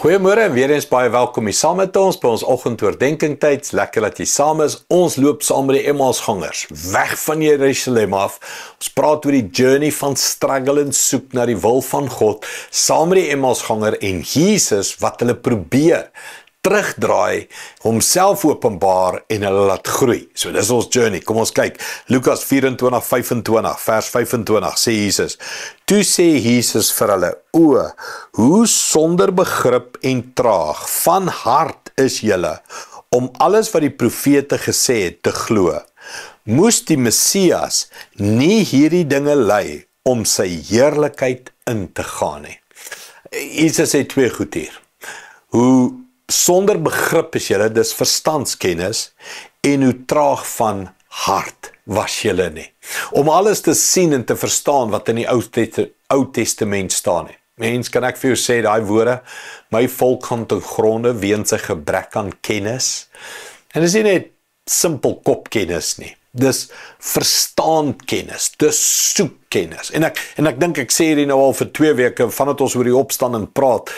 Goeiemôre en weer eens baie welkom hier saam met ons by ons oggendoordenkings tyd. Lekker dat jy saam is. Ons loop saam met die Emmausgangers weg van Jerusalem af. Ons praat oor die journey van struggle en soek na die wil van God saam met die Emmausganger en Jesus wat hulle probeer terugdraai, homself openbaar en hulle laat groei. So dis ons journey. Kom ons kyk. Lukas 24:25, vers 25 sê Jesus. Toe sê Jesus vir hulle: "O, hoe sonder begrip en traag van hart is julle om alles wat die profete gesê het te glo. Moes die Messias nie hierdie dinge ly om sy heerlikheid in te gaan nie." Jesus sê twee goed hier. Hoe sonder begrip is julle, dis verstandskennis, en hoe traag van hart was julle nie. Om alles te sien en te verstaan wat in die Ou Testament staan nie. Mens, kan ek vir jou sê, daai woorde, my volk gaan ten gronde weens 'n gebrek aan kennis. En dis nie net simpel kopkennis nie. Dis verstaankennis, dis soekkennis. En ek dink ek sê hierdie nou al vir 2 weke, vandat ons oor die opstanding praat.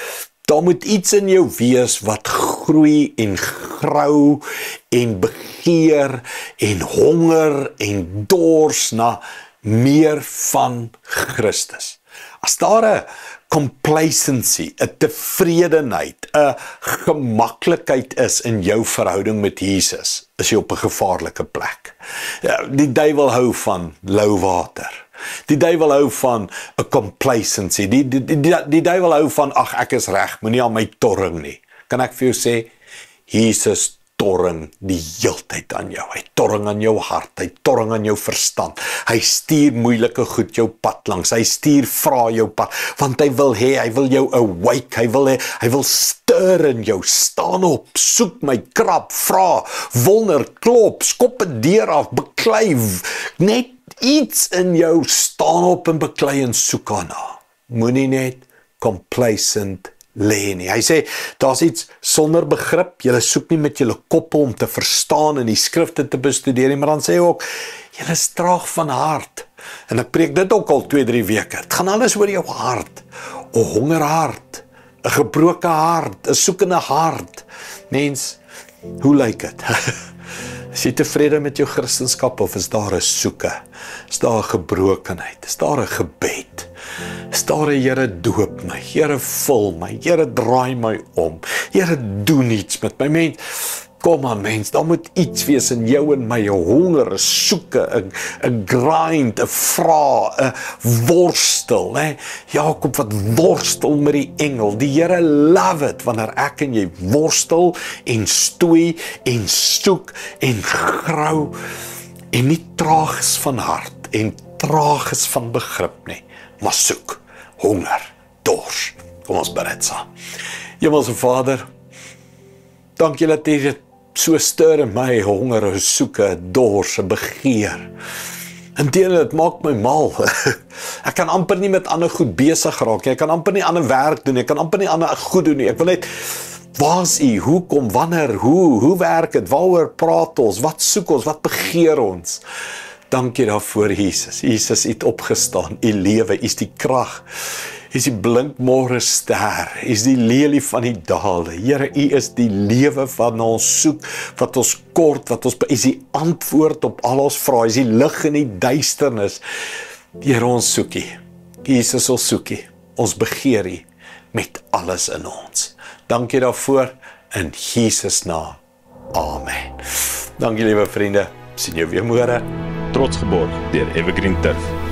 Daar moet iets in jou wees wat groei en grou en begeer en honger en dors na meer van Christus. As daar 'n complacency, 'n tevredenheid, 'n gemaklikheid is in jou verhouding met Jesus, is jy op 'n gevaarlike plek. Ja, die duiwel hou van lou water. Die duiwel hou van 'n complacency. Die duiwel hou van, ag, ek is reg, moenie aan my torring nie. Kan ek vir jou sê, Jesus torring die heeltyd aan jou. Hy torring aan jou hart, hy torring aan jou verstand. Hy stuur moeilike goed jou pad langs. Hy stuur vra jou pad, want hy wil jou awake, hy wil stir in jou. Staan op, soek my, krap, vra, wonder, klop, skop 'n deur af, beklei, net iets in jou, staan op en beklei en soek daarna. Moenie net complacent lê nie. Hy sê, daar's iets sonder begrip, julle soek nie met julle koppe om te verstaan en die skrifte te bestudeer nie, maar dan sê hy ook, julle is traag van hart. En ek preek dit ook al 2-3 weke. Het gaan alles oor jou hart. 'n hongerhart, 'n gebroke hart, 'n soekende hart. Mens, hoe lyk dit? Is jy tevrede met jou Christenskap of is daar 'n soeke? Is daar 'n gebrokenheid? Is daar 'n gebed? Is daar 'n Here doop my? Here vul my. Here draai my om. Here doen iets met my. Mens, kom aan mens, daar moet iets wees in jou en my, 'n honger, 'n soeke, 'n grind, 'n vra, 'n worstel, hè? Jakob wat worstel met die engel. Die Here love it wanneer ek en jy worstel en stoei en soek en grou en nie traag is van hart en traag is van begrip nie, maar soek, honger, dors. Kom ons bid dit saam. Hemelse Vader, dankie dat jy dit so stir in my, honger, soeke, dors, begeer. Inteendeel, dit maak my mal. Ek kan amper nie met ander goed besig raak nie. Ek kan amper nie ander werk doen nie. Ek kan amper nie ander goed doen nie. Ek wil net, waar is U? Hoekom? Wanneer? Hoe werk dit? Waaroor praat ons? Wat soek ons? Wat begeer ons? Dankie daarvoor, Jesus. Jesus, U het opgestaan. U lewe, U is die krag. U is die blinkmôre ster. U is die lelie van die dale. Here, U is die lewe wat ons soek, wat ons kort, wat ons, U is die antwoord op al ons vrae. U is die lig in die duisternis. Here, ons soek U. Jesus, ons soek U. Ons begeer U met alles in ons. Dankie daarvoor in Jesus naam. Amen. Dankie liewe vriende. Sien jou weer môre. Trots geborg deur Evergreen Turf.